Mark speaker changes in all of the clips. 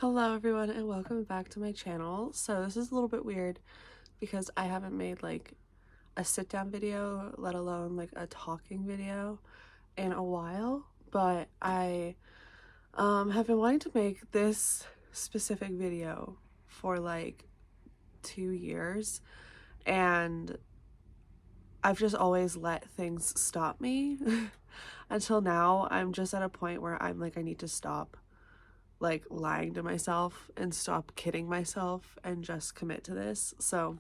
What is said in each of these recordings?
Speaker 1: Hello everyone and welcome back to my channel. So this is a little bit weird because I haven't made like a sit down video, let alone like a talking video in a while, but I have been wanting to make this specific video for like 2 years, and I've just always let things stop me until now. I'm just at a point where I'm like, I need to stop like lying to myself and stop kidding myself and just commit to this. So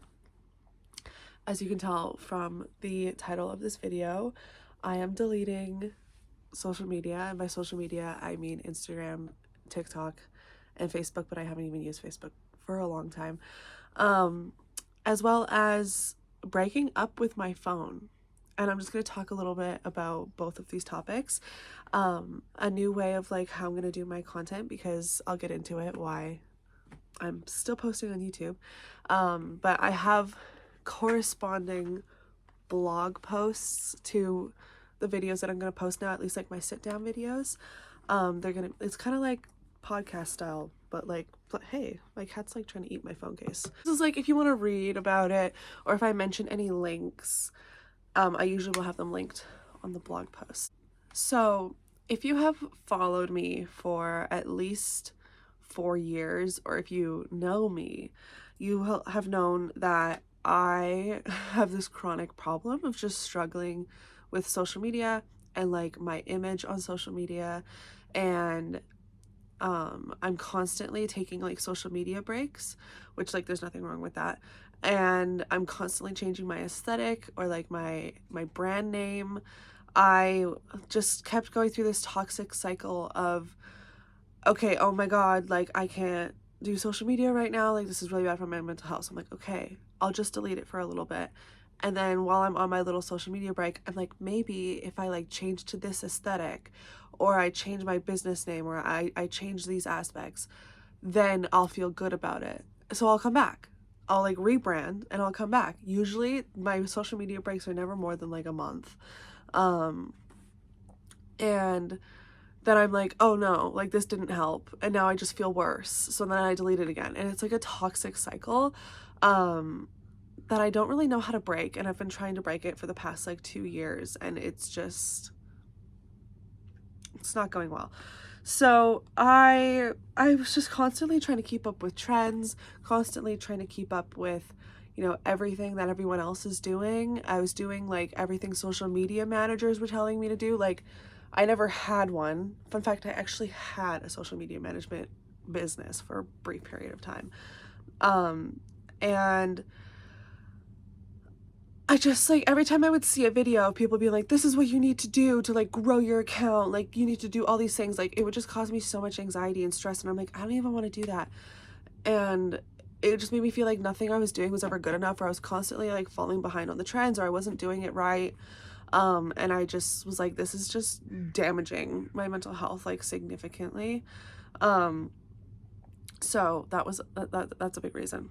Speaker 1: as you can tell from the title of this video, I am deleting social media, and by social media I mean Instagram, TikTok, and Facebook, but I haven't even used Facebook for a long time, as well as breaking up with my phone. And I'm just going to talk a little bit about both of these topics, a new way of like how I'm going to do my content, because I'll get into it why I'm still posting on YouTube, but I have corresponding blog posts to the videos that I'm going to post now, at least like my sit down videos. It's kind of like podcast style, but hey, my cat's like trying to eat my phone case. This is like if you want to read about it, or if I mention any links, I usually will have them linked on the blog post. So if you have followed me for at least 4 years, or if you know me, you have known that I have this chronic problem of just struggling with social media and like my image on social media, and I'm constantly taking like social media breaks, which like there's nothing wrong with that, and I'm constantly changing my aesthetic or like my brand name. I just kept going through this toxic cycle of, okay, oh my god, like I can't do social media right now, like this is really bad for my mental health. So I'm like, okay, I'll just delete it for a little bit, and then while I'm on my little social media break, I'm like, maybe if I like change to this aesthetic, or I change my business name, or I change these aspects, then I'll feel good about it. So I'll come back, I'll like rebrand and I'll come back. Usually my social media breaks are never more than like a month, and then I'm like, oh no, like this didn't help, and now I just feel worse, so then I delete it again, and it's like a toxic cycle that I don't really know how to break, and I've been trying to break it for the past like 2 years, and it's not going well. So I was just constantly trying to keep up with trends, constantly trying to keep up with, you know, everything that everyone else is doing. I was doing like everything social media managers were telling me to do. Like, I never had one. Fun fact, I actually had a social media management business for a brief period of time. And I just like, every time I would see a video of people being like, this is what you need to do to like grow your account, like you need to do all these things, like it would just cause me so much anxiety and stress, and I'm like, I don't even want to do that. And it just made me feel like nothing I was doing was ever good enough, or I was constantly like falling behind on the trends, or I wasn't doing it right. And I just was like, this is just damaging my mental health like significantly. So that's a big reason.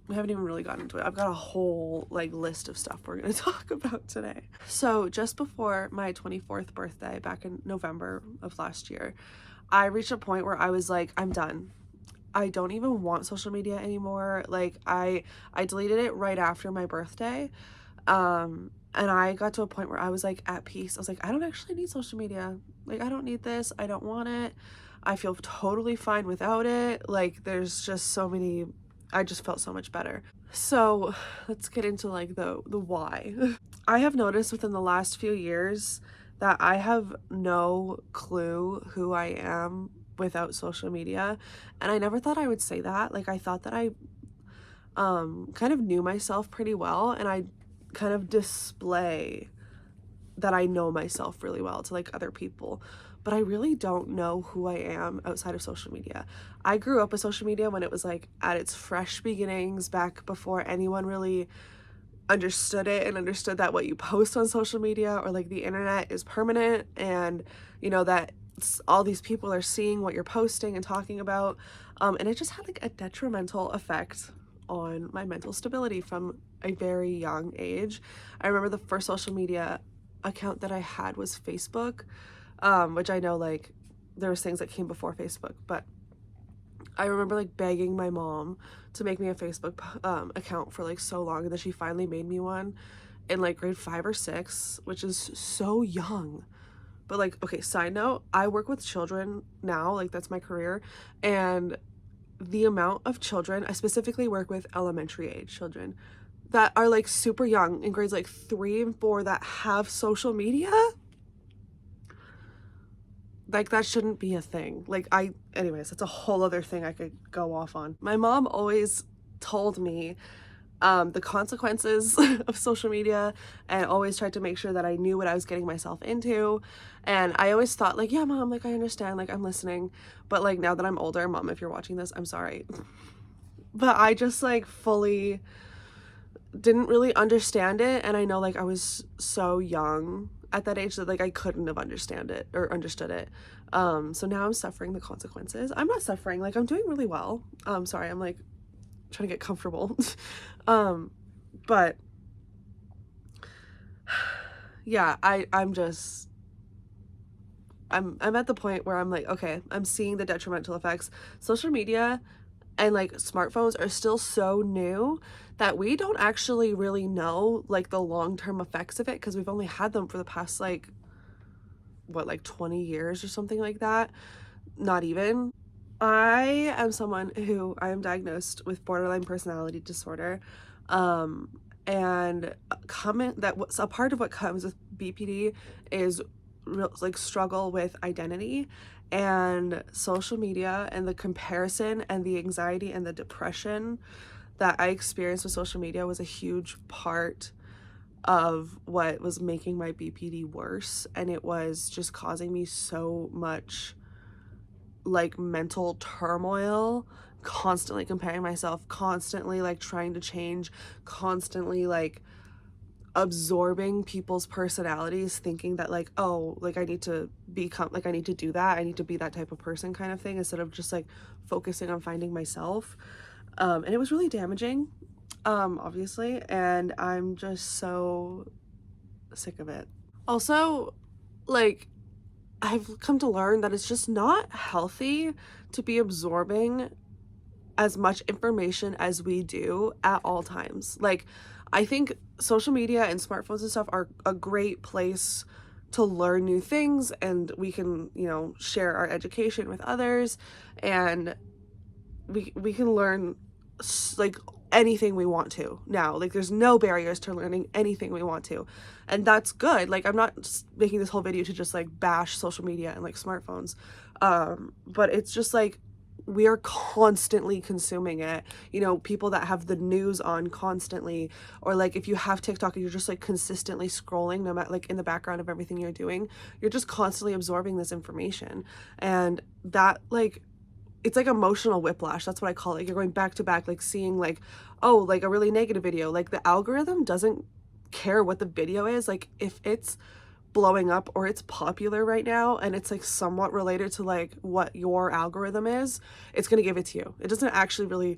Speaker 1: We haven't even really gotten into it. I've got a whole like list of stuff we're going to talk about today. So just before my 24th birthday back in November of last year, I reached a point where I was like, I'm done. I don't even want social media anymore. Like I deleted it right after my birthday. And I got to a point where I was like at peace. I was like, I don't actually need social media. Like I don't need this. I don't want it. I feel totally fine without it. Like there's just so many, I just felt so much better. So let's get into like the why. I have noticed within the last few years that I have no clue who I am without social media, and I never thought I would say that. Like I thought that I kind of knew myself pretty well, and I kind of display that I know myself really well to like other people, but I really don't know who I am outside of social media. I grew up with social media when it was like at its fresh beginnings, back before anyone really understood it and understood that what you post on social media or like the internet is permanent, and you know that all these people are seeing what you're posting and talking about, and it just had like a detrimental effect on my mental stability from a very young age. I remember the first social media account that I had was Facebook, which I know like there was things that came before Facebook, but I remember like begging my mom to make me a Facebook account for like so long, and then she finally made me one in like grade 5 or 6, which is so young. But like, okay, side note, I work with children now, like that's my career, and the amount of children, I specifically work with elementary age children that are like super young in grades like 3 and 4 that have social media, like that shouldn't be a thing. Like anyways, that's a whole other thing I could go off on. My mom always told me the consequences of social media, and always tried to make sure that I knew what I was getting myself into. And I always thought like, yeah, mom, like I understand, like I'm listening. But like now that I'm older, mom, if you're watching this, I'm sorry. But I just like fully didn't really understand it, and I know like I was so young at that age that like I couldn't have understood it. So now I'm suffering the consequences. I'm not suffering, like I'm doing really well. Sorry, I'm like trying to get comfortable. But yeah, I'm at the point where I'm like, okay, I'm seeing the detrimental effects. Social media and like smartphones are still so new that we don't actually really know like the long-term effects of it, because we've only had them for the past like what, like 20 years or something like that. Not even. I am someone who I am diagnosed with borderline personality disorder. And comment that what's a part of what comes with BPD is like struggle with identity, and social media and the comparison and the anxiety and the depression that I experienced with social media was a huge part of what was making my BPD worse. And it was just causing me so much like mental turmoil, constantly comparing myself, constantly like trying to change, constantly like absorbing people's personalities, thinking that like, oh, like I need to become, like I need to do that, I need to be that type of person kind of thing, instead of just like focusing on finding myself. And it was really damaging, obviously, and I'm just so sick of it. Also, like I've come to learn that it's just not healthy to be absorbing as much information as we do at all times. Like, I think social media and smartphones and stuff are a great place to learn new things, and we can, you know, share our education with others, and we can learn like anything we want to now. Like there's no barriers to learning anything we want to, and that's good. Like I'm not just making this whole video to just like bash social media and like smartphones, but it's just like we are constantly consuming it. You know, people that have the news on constantly, or like if you have TikTok and you're just like consistently scrolling, no matter like in the background of everything you're doing, you're just constantly absorbing this information, and that like it's like emotional whiplash. That's what I call it. You're going back to back, like seeing like, oh, like a really negative video. Like the algorithm doesn't care what the video is. Like if it's blowing up or it's popular right now and it's like somewhat related to like what your algorithm is, it's going to give it to you. It doesn't actually really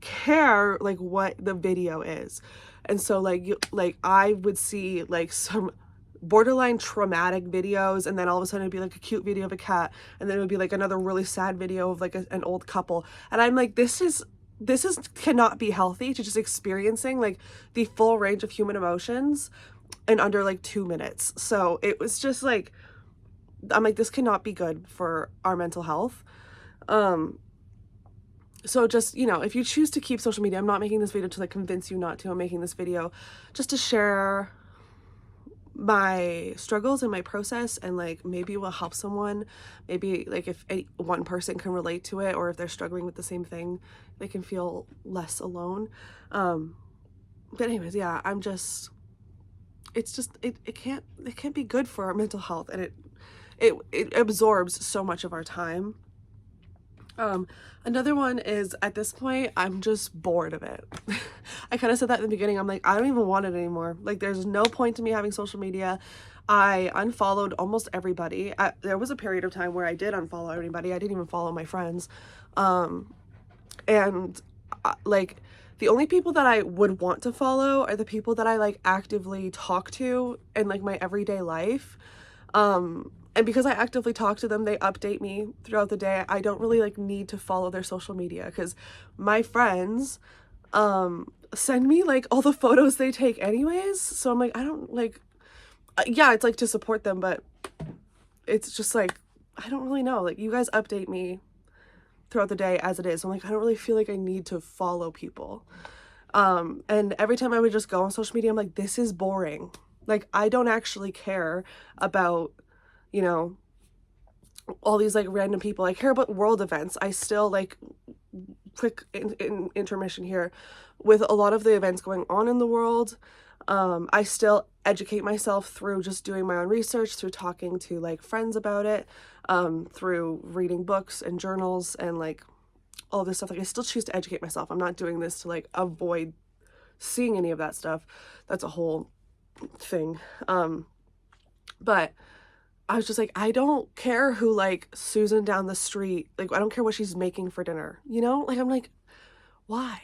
Speaker 1: care like what the video is. And so like I would see like some borderline traumatic videos, and then all of a sudden it'd be like a cute video of a cat, and then it would be like another really sad video of like an old couple, and I'm like, this is cannot be healthy to just experiencing like the full range of human emotions in under like 2 minutes. So it was just like, I'm like, this cannot be good for our mental health. So just, you know, if you choose to keep social media, I'm not making this video to like convince you not to. I'm making this video just to share my struggles and my process, and like maybe it will help someone. Maybe like if one person can relate to it, or if they're struggling with the same thing, they can feel less alone. But anyways, yeah, I'm just, it's just it can't be good for our mental health, and it absorbs so much of our time. Another one is, at this point, I'm just bored of it. I kind of said that in the beginning. I'm like, I don't even want it anymore. Like, there's no point to me having social media. I unfollowed almost everybody. There was a period of time where I did unfollow everybody. I didn't even follow my friends. And like, the only people that I would want to follow are the people that I like actively talk to in like my everyday life. And And because I actively talk to them, they update me throughout the day. I don't really like need to follow their social media because my friends send me like all the photos they take anyways. So I'm like, I don't like, yeah, it's like to support them, but it's just like, I don't really know. Like, you guys update me throughout the day as it is. I'm like, I don't really feel like I need to follow people. And every time I would just go on social media, I'm like, this is boring. Like, I don't actually care about, you know, all these like random people. I care about world events. I still like, quick intermission here, with a lot of the events going on in the world, I still educate myself through just doing my own research, through talking to like friends about it, through reading books and journals and like all this stuff. Like, I still choose to educate myself. I'm not doing this to like avoid seeing any of that stuff. That's a whole thing. But I was just like, I don't care who like Susan down the street, like, I don't care what she's making for dinner, you know? Like, I'm like, why?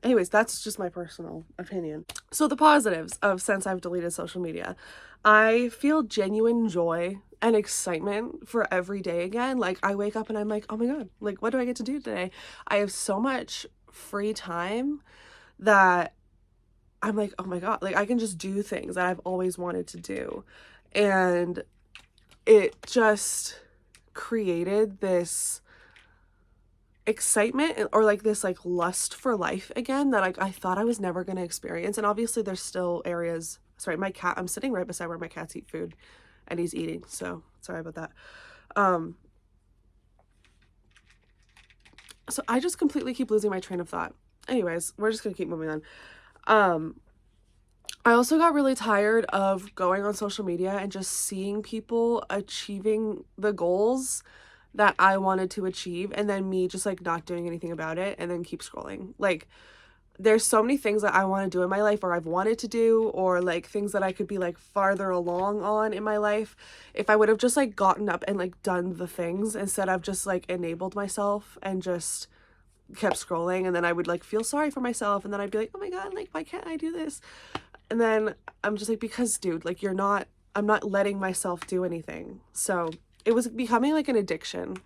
Speaker 1: Anyways, that's just my personal opinion. So the positives of since I've deleted social media, I feel genuine joy and excitement for every day again. Like, I wake up and I'm like, oh my God, like, what do I get to do today? I have so much free time that I'm like, oh my God, like, I can just do things that I've always wanted to do. And it just created this excitement or like this like lust for life again that like I thought I was never going to experience. And obviously there's still areas, sorry, my cat, I'm sitting right beside where my cats eat food and he's eating, so sorry about that. So I just completely keep losing my train of thought. Anyways, we're just gonna keep moving on. I also got really tired of going on social media and just seeing people achieving the goals that I wanted to achieve and then me just like not doing anything about it and then keep scrolling. Like, there's so many things that I want to do in my life or I've wanted to do, or like things that I could be like farther along on in my life if I would have just like gotten up and like done the things instead of just like enabled myself and just kept scrolling. And then I would like feel sorry for myself and then I'd be like, oh my God, like, why can't I do this? And then I'm just like, because dude, like, I'm not letting myself do anything. So it was becoming like an addiction,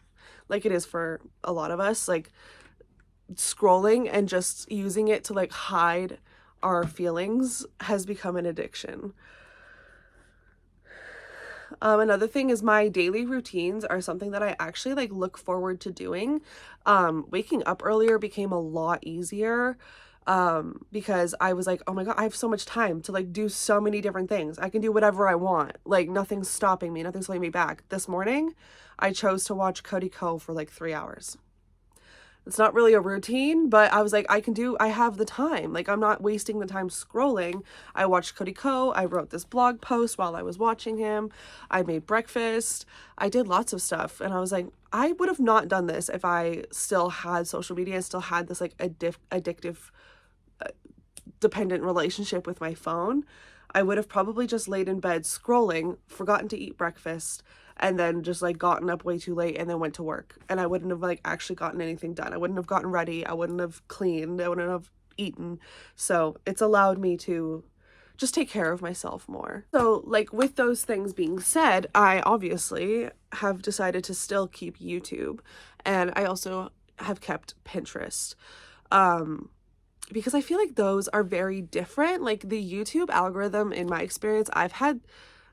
Speaker 1: like it is for a lot of us, like scrolling and just using it to like hide our feelings has become an addiction. Another thing is my daily routines are something that I actually like look forward to doing. Waking up earlier became a lot easier. Because I was like, oh my God, I have so much time to like do so many different things. I can do whatever I want. Like, nothing's stopping me. Nothing's holding me back. This morning, I chose to watch Cody Co for like 3 hours. It's not really a routine, but I was like, I have the time. Like, I'm not wasting the time scrolling. I watched Cody Co. I wrote this blog post while I was watching him. I made breakfast. I did lots of stuff. And I was like, I would have not done this if I still had social media and still had this like addictive, dependent relationship with my phone. I would have probably just laid in bed scrolling, forgotten to eat breakfast, and then just like gotten up way too late and then went to work. And I wouldn't have like actually gotten anything done. I wouldn't have gotten ready. I wouldn't have cleaned. I wouldn't have eaten. So it's allowed me to just take care of myself more. So like, with those things being said, I obviously have decided to still keep YouTube, and I also have kept Pinterest. Because I feel like those are very different. Like, the YouTube algorithm, in my experience, I've had,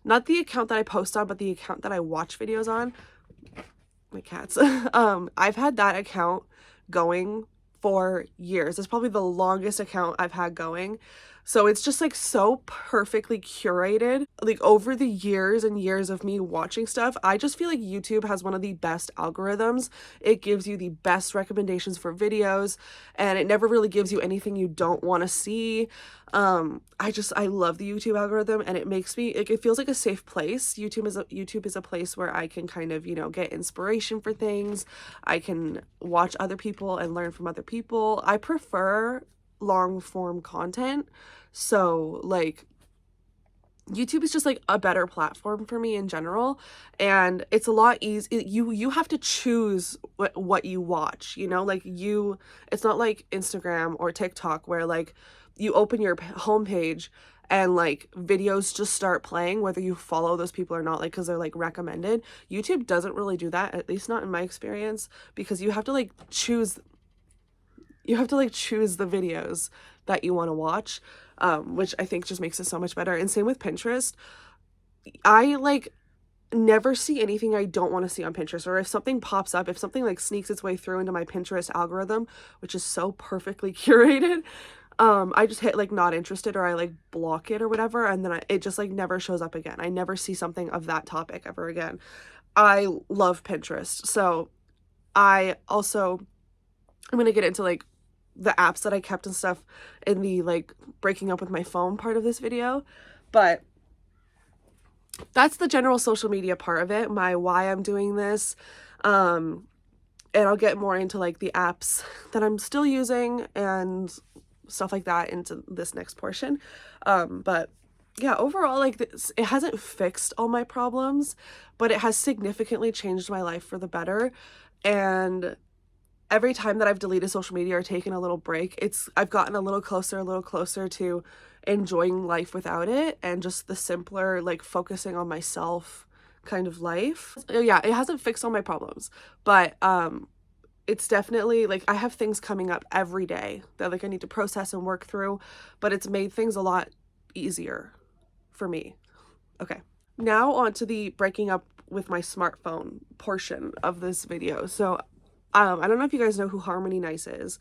Speaker 1: not the account that I post on, but the account that I watch videos on. My cats. I've had that account going for years. It's probably the longest account I've had going. So it's just like so perfectly curated. Like, over the years and years of me watching stuff, I just feel like YouTube has one of the best algorithms. It gives you the best recommendations for videos, and it never really gives you anything you don't want to see. I love the YouTube algorithm, and it makes me like, it feels like a safe place. YouTube is a place where I can kind of, you know, get inspiration for things. I can watch other people and learn from other people. I prefer long form content, so like YouTube is just like a better platform for me in general, and it's a lot easier. You have to choose what you watch, you know, like it's not like Instagram or TikTok where like you open your homepage and like videos just start playing whether you follow those people or not, like because they're like recommended. YouTube doesn't really do that, at least not in my experience, because you have to like choose the videos that you want to watch, which I think just makes it so much better. And same with Pinterest. I like never see anything I don't want to see on Pinterest, or if something pops up, if something like sneaks its way through into my Pinterest algorithm, which is so perfectly curated, I just hit like not interested, or I like block it or whatever, and then it just like never shows up again. I never see something of that topic ever again. I love Pinterest. So I'm going to get into like the apps that I kept and stuff in the like breaking up with my phone part of this video, but that's the general social media part of it, why I'm doing this. And I'll get more into like the apps that I'm still using and stuff like that into this next portion. But yeah, overall, like it hasn't fixed all my problems, but it has significantly changed my life for the better. And every time that I've deleted social media or taken a little break, I've gotten a little closer to enjoying life without it, and just the simpler, like focusing on myself kind of life. Yeah, it hasn't fixed all my problems, but it's definitely like I have things coming up every day that like I need to process and work through, but it's made things a lot easier for me. Okay, now on to the breaking up with my smartphone portion of this video. So I don't know if you guys know who Harmony Nice is.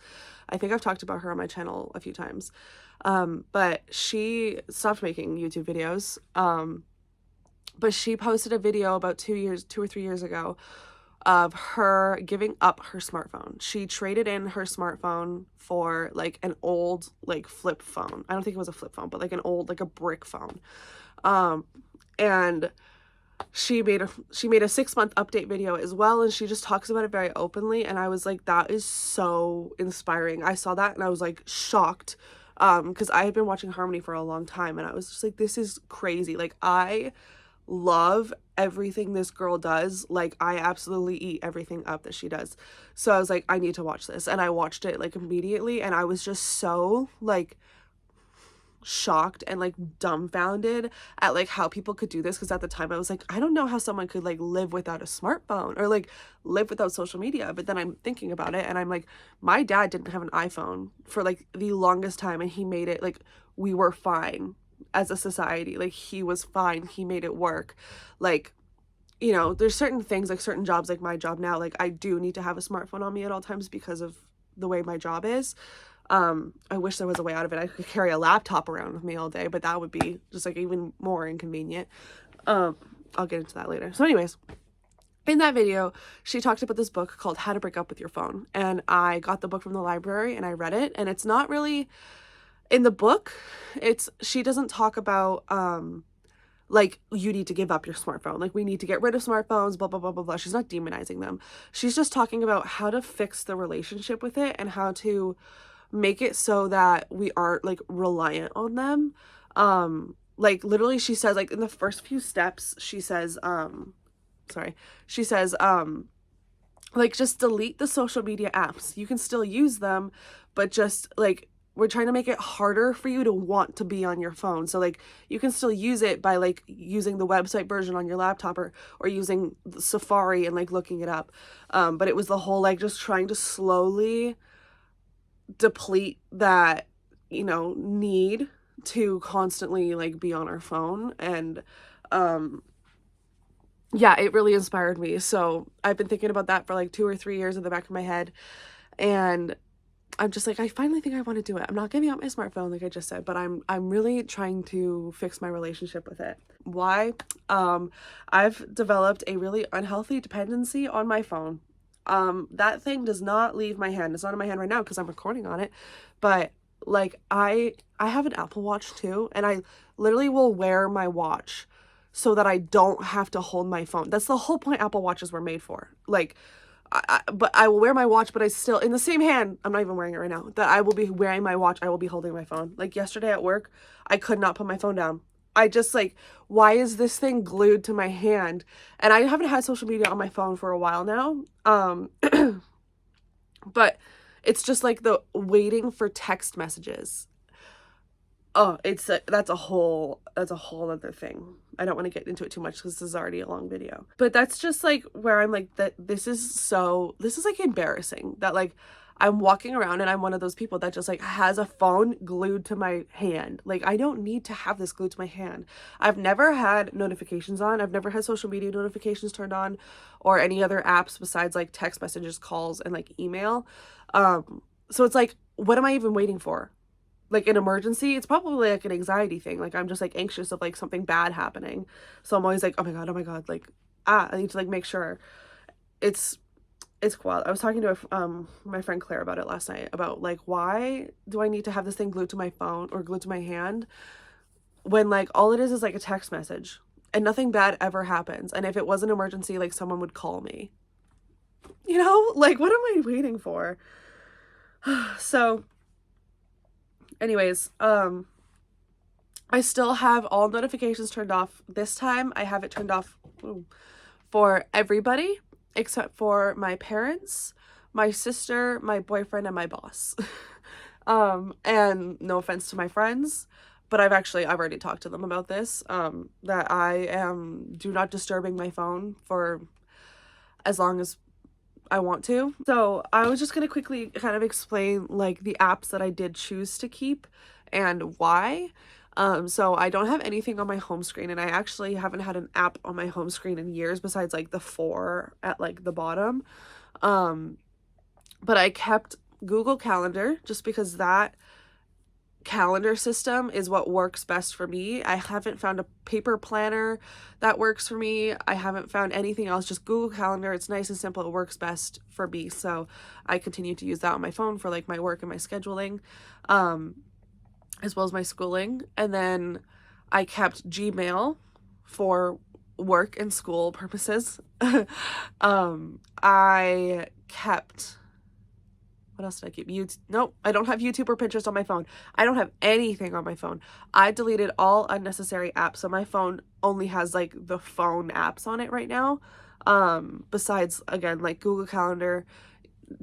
Speaker 1: I think I've talked about her on my channel a few times. But she stopped making YouTube videos. But she posted a video about 2 or 3 years ago of her giving up her smartphone. She traded in her smartphone for like an old like flip phone. I don't think it was a flip phone, but like an old, like a brick phone. And she made a 6-month update video as well, and she just talks about it very openly, and I was like, that is so inspiring. I saw that and I was like shocked, because I had been watching Harmony for a long time, and I was just like, this is crazy. Like, I love everything this girl does. Like, I absolutely eat everything up that she does. So I was like, I need to watch this, and I watched it like immediately, and I was just so like shocked and like dumbfounded at like how people could do this, because at the time I was like, I don't know how someone could like live without a smartphone or like live without social media. But then I'm thinking about it and I'm like, my dad didn't have an iPhone for like the longest time, and he made it like we were fine as a society. Like, he was fine, he made it work. Like, you know, there's certain things, like certain jobs, like my job now, like I do need to have a smartphone on me at all times because of the way my job is. I wish there was a way out of it. I could carry a laptop around with me all day, but that would be just like even more inconvenient. I'll get into that later. So anyways, in that video, she talked about this book called How to Break Up with Your Phone. And I got the book from the library and I read it, and it's not really in the book. She doesn't talk about, like, you need to give up your smartphone. Like, we need to get rid of smartphones, blah, blah, blah, blah, blah. She's not demonizing them. She's just talking about how to fix the relationship with it and how to make it so that we aren't like reliant on them. Like literally she says, like in the first few steps, she says, like just delete the social media apps. You can still use them, but just like we're trying to make it harder for you to want to be on your phone. So like you can still use it by like using the website version on your laptop, or using Safari and like looking it up. But it was the whole like just trying to slowly deplete that, you know, need to constantly like be on our phone. And yeah, it really inspired me. So I've been thinking about that for like 2 or 3 years in the back of my head, and I'm just like, I finally think I want to do it. I'm not giving up my smartphone like I just said, but I'm really trying to fix my relationship with it. Why? I've developed a really unhealthy dependency on my phone. That thing does not leave my hand. It's not in my hand right now because I'm recording on it, but like I have an Apple Watch too, and I literally will wear my watch so that I don't have to hold my phone. That's the whole point Apple Watches were made for. Like, but I will wear my watch, but I still, in the same hand, I'm not even wearing it right now, that I will be wearing my watch, I will be holding my phone. Like yesterday at work, I could not put my phone down. I just like, why is this thing glued to my hand? And I haven't had social media on my phone for a while now. But it's just like the waiting for text messages. Oh, that's a whole other thing. I don't want to get into it too much because this is already a long video. But that's just like where I'm like, that this is like embarrassing that like I'm walking around and I'm one of those people that just like has a phone glued to my hand. Like, I don't need to have this glued to my hand. I've never had notifications on. I've never had social media notifications turned on or any other apps besides like text messages, calls, and like email. So it's like, what am I even waiting for? Like an emergency? It's probably like an anxiety thing. Like, I'm just like anxious of like something bad happening. So I'm always like, oh my God, like, I need to like make sure. It's wild. I was talking to my friend Claire about it last night, about like, why do I need to have this thing glued to my phone or glued to my hand when like all it is like a text message and nothing bad ever happens. And if it was an emergency, like someone would call me. You know, like, what am I waiting for? So anyways, I still have all notifications turned off. This time I have it turned off for everybody except for my parents, my sister, my boyfriend, and my boss. And no offense to my friends, but I've already talked to them about this, that I am do not disturbing my phone for as long as I want to. So I was just going to quickly kind of explain like the apps that I did choose to keep and why. So I don't have anything on my home screen, and I actually haven't had an app on my home screen in years besides like the 4 at like the bottom. But I kept Google Calendar just because that calendar system is what works best for me. I haven't found a paper planner that works for me. I haven't found anything else, just Google Calendar. It's nice and simple. It works best for me. So I continue to use that on my phone for like my work and my scheduling, as well as my schooling. And then I kept Gmail for work and school purposes. I kept, what else did I keep? YouTube. Nope, I don't have YouTube or Pinterest on my phone. I don't have anything on my phone. I deleted all unnecessary apps, so my phone only has like the phone apps on it right now. Besides, again, like Google Calendar,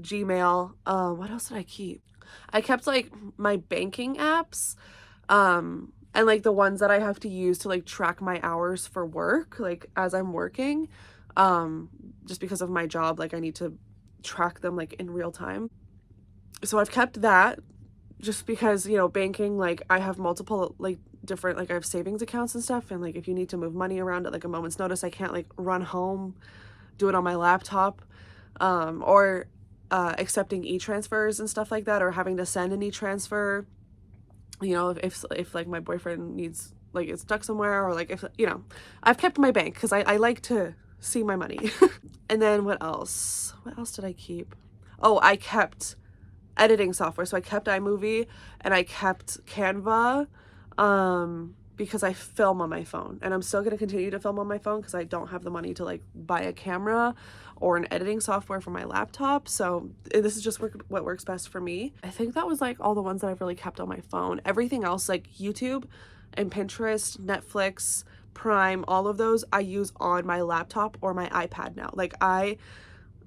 Speaker 1: Gmail. What else did I keep? I kept like my banking apps, and like the ones that I have to use to like track my hours for work, like as I'm working, just because of my job, like I need to track them like in real time. So I've kept that just because, you know, banking, like I have multiple like different, like I have savings accounts and stuff, and like if you need to move money around at like a moment's notice, I can't like run home, do it on my laptop, or accepting e-transfers and stuff like that, or having to send an e-transfer, you know, if like my boyfriend needs, like it's stuck somewhere, or like if, you know, I've kept my bank because I like to see my money. And then what else did I keep? Oh, I kept editing software. So I kept iMovie and I kept Canva, because I film on my phone, and I'm still going to continue to film on my phone because I don't have the money to like buy a camera or an editing software for my laptop. So this is just what works best for me. I think that was like all the ones that I've really kept on my phone. Everything else, like YouTube and Pinterest, Netflix, Prime, all of those I use on my laptop or my iPad now. Like, I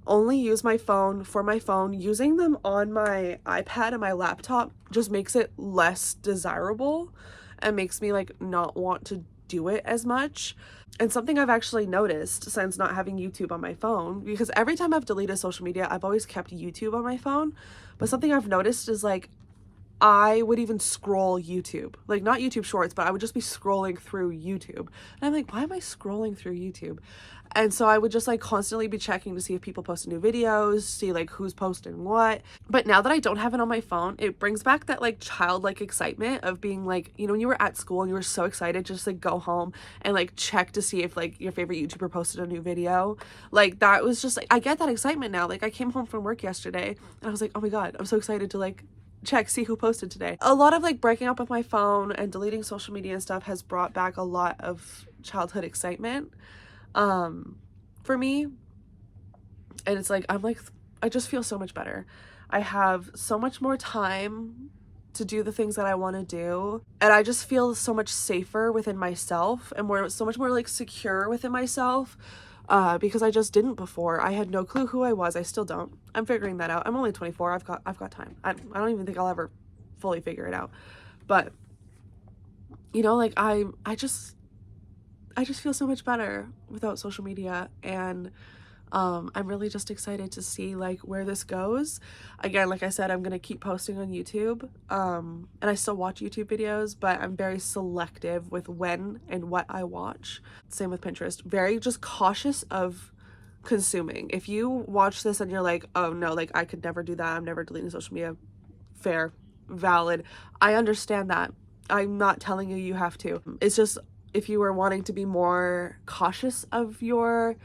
Speaker 1: only use my phone for my phone. Using them on my iPad and my laptop just makes it less desirable and makes me like not want to do it as much. And something I've actually noticed since not having YouTube on my phone, because every time I've deleted social media, I've always kept YouTube on my phone, but something I've noticed is like I would even scroll YouTube, like not YouTube Shorts, but I would just be scrolling through YouTube. And I'm like, why am I scrolling through YouTube? And so I would just like constantly be checking to see if people posted new videos, see like who's posting what. But now that I don't have it on my phone, it brings back that like childlike excitement of being like, you know, when you were at school and you were so excited to just like go home and like check to see if like your favorite YouTuber posted a new video. Like, that was just like, I get that excitement now. Like, I came home from work yesterday and I was like, oh my God, I'm so excited to like check, see who posted today. A lot of like breaking up with my phone and deleting social media and stuff has brought back a lot of childhood excitement for me. And it's like, I'm like, I just feel so much better. I have so much more time to do the things that I want to do, and I just feel so much safer within myself and so much more like secure within myself, because I just didn't before. I had no clue who I was. I still don't. I'm figuring that out. I'm only 24. I've got time. I don't even think I'll ever fully figure it out, but you know, like I just feel so much better without social media, and I'm really just excited to see like where this goes. Again, like I said, I'm gonna keep posting on YouTube, and I still watch YouTube videos, but I'm very selective with when and what I watch. Same with Pinterest. Very just cautious of consuming. If you watch this and you're like, oh no, like I could never do that, I'm never deleting social media, fair, valid. I understand that. I'm not telling you you have to. It's just if you are wanting to be more cautious of your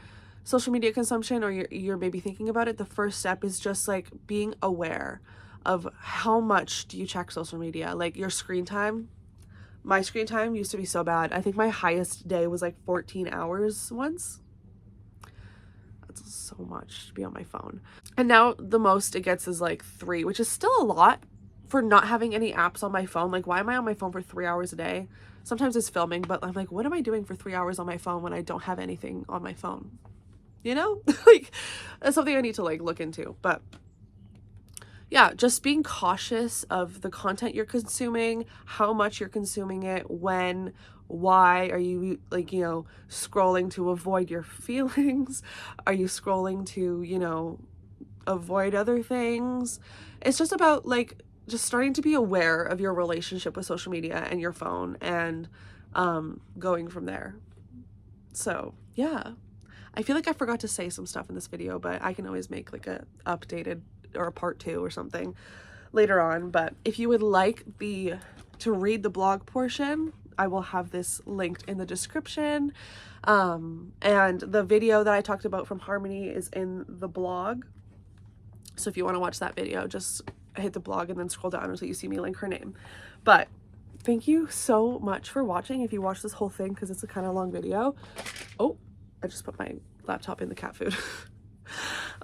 Speaker 1: social media consumption, or you're maybe thinking about it, the first step is just like being aware of how much do you check social media, like your screen time. My screen time used to be so bad. I think my highest day was like 14 hours once. That's so much to be on my phone. And now the most it gets is like 3, which is still a lot for not having any apps on my phone. Like, why am I on my phone for 3 hours a day? Sometimes it's filming, but I'm like, what am I doing for 3 hours on my phone when I don't have anything on my phone? You know? Like, that's something I need to like look into. But yeah, just being cautious of the content you're consuming, how much you're consuming it, when, why are you like, you know, scrolling to avoid your feelings? Are you scrolling to, you know, avoid other things? It's just about like just starting to be aware of your relationship with social media and your phone, and going from there. So yeah, I feel like I forgot to say some stuff in this video, but I can always make like a updated or a part 2 or something later on. But if you would like to read the blog portion, I will have this linked in the description. And the video that I talked about from Harmony is in the blog. So if you want to watch that video, just hit the blog and then scroll down until you see me link her name. But thank you so much for watching. If you watch this whole thing, because it's a kind of long video. Oh, I just put my laptop in the cat food.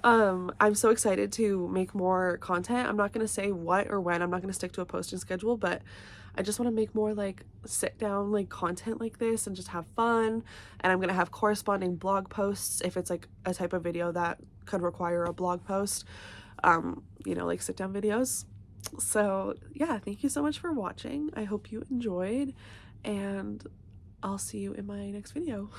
Speaker 1: I'm so excited to make more content. I'm not going to say what or when. I'm not going to stick to a posting schedule, but I just want to make more like sit down like content like this and just have fun. And I'm going to have corresponding blog posts if it's like a type of video that could require a blog post, you know, like sit down videos. So yeah, thank you so much for watching. I hope you enjoyed, and I'll see you in my next video.